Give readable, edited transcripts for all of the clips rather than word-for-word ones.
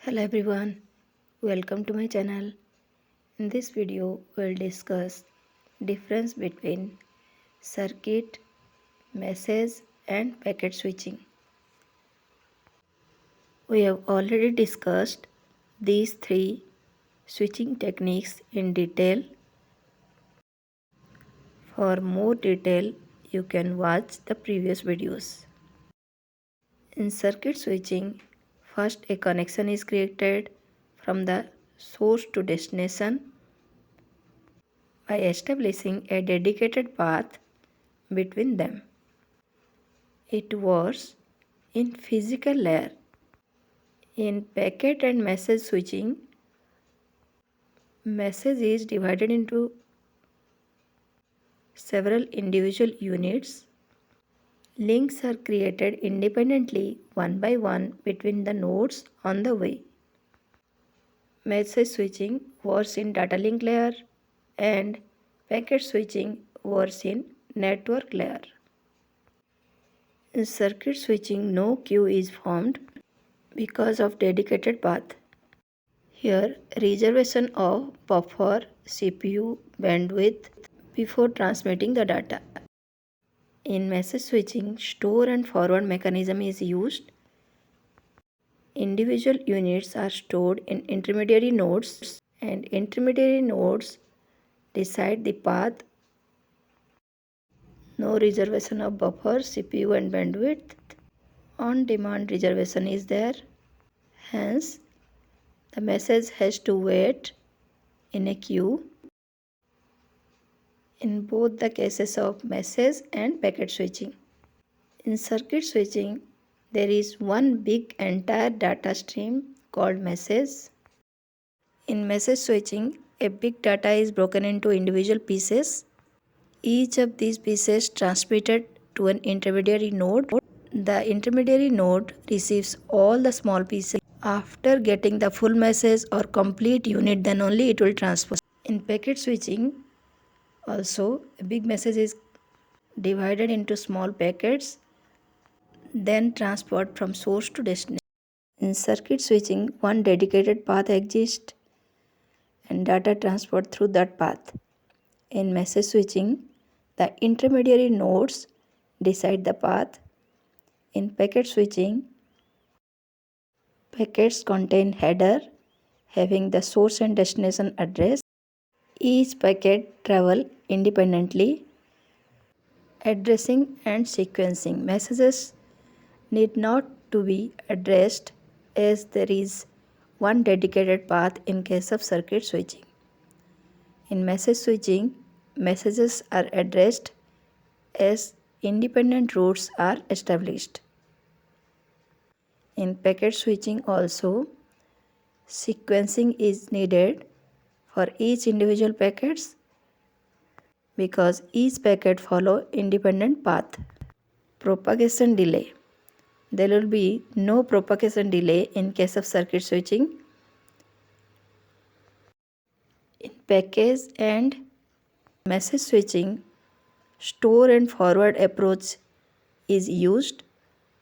Hello everyone, welcome to my channel. In this video, we'll discuss difference between circuit, message and packet switching. We have already discussed these three switching techniques in detail. For more detail, you can watch the previous videos. In circuit switching, first a connection is created from the source to destination by establishing a dedicated path between them. It works in physical layer. In packet and message switching, message is divided into several individual units. Links are created independently one by one between the nodes on the way. Message switching works in data link layer and packet switching works in network layer. In circuit switching, no queue is formed because of dedicated path. Here, reservation of buffer, CPU, bandwidth before transmitting the data. In message switching, store and forward mechanism is used. Individual units are stored in intermediary nodes and intermediary nodes decide the path. No reservation of buffer, CPU and bandwidth. On-demand reservation is there. Hence, the message has to wait in a queue in both the cases of message and packet switching. In circuit switching, there is one big entire data stream called message. In message switching, a big data is broken into individual pieces. Each of these pieces transmitted to an intermediary node. The intermediary node receives all the small pieces. After getting the full message or complete unit, then only it will transfer. In packet switching, also a big message is divided into small packets, then transport from source to destination. In circuit switching, one dedicated path exists and data transport through that path. In message switching, the intermediary nodes decide the path. In packet switching, packets contain header having the source and destination address. Each packet travels independently. Addressing and sequencing messages need not to be addressed as there is one dedicated path in case of circuit switching. In message switching, messages are addressed as independent routes are established. In packet switching also, sequencing is needed for each individual packets because each packet follow independent path. Propagation delay. There will be no propagation delay in case of circuit switching. In package and message switching, store and forward approach is used.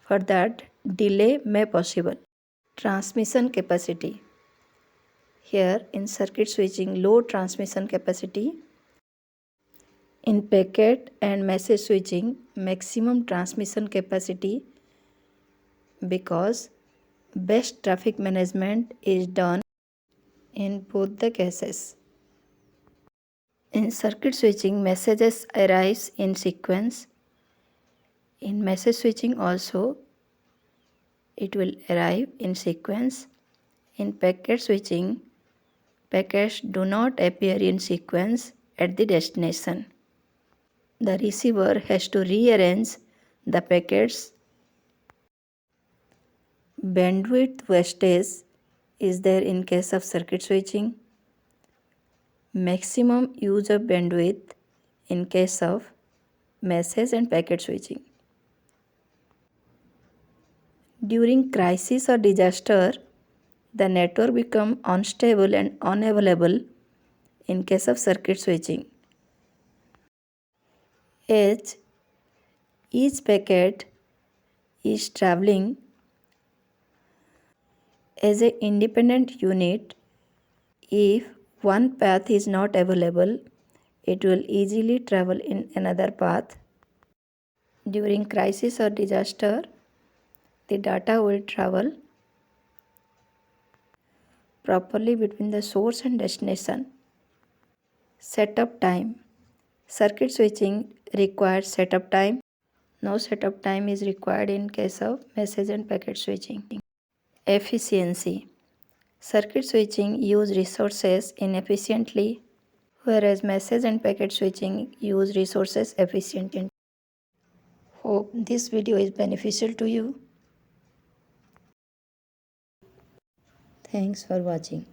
For that, delay may possible. Transmission capacity. Here in circuit switching, low transmission capacity. In packet and message switching, maximum transmission capacity because best traffic management is done in both the cases. In circuit switching, messages arise in sequence. In message switching also, it will arrive in sequence. In packet switching, packets do not appear in sequence at the destination. The receiver has to rearrange the packets. Bandwidth wastage is there in case of circuit switching. Maximum use of bandwidth in case of message and packet switching. During crisis or disaster, the network becomes unstable and unavailable in case of circuit switching. As each packet is traveling As an independent unit, if one path is not available, it will easily travel in another path. During crisis or disaster, the data will travel properly between the source and destination. Setup time. Circuit switching requires setup time. No setup time is required in case of message and packet switching. Efficiency. Circuit switching use resources inefficiently, whereas message and packet switching use resources efficiently. Hope this video is beneficial to you. Thanks for watching.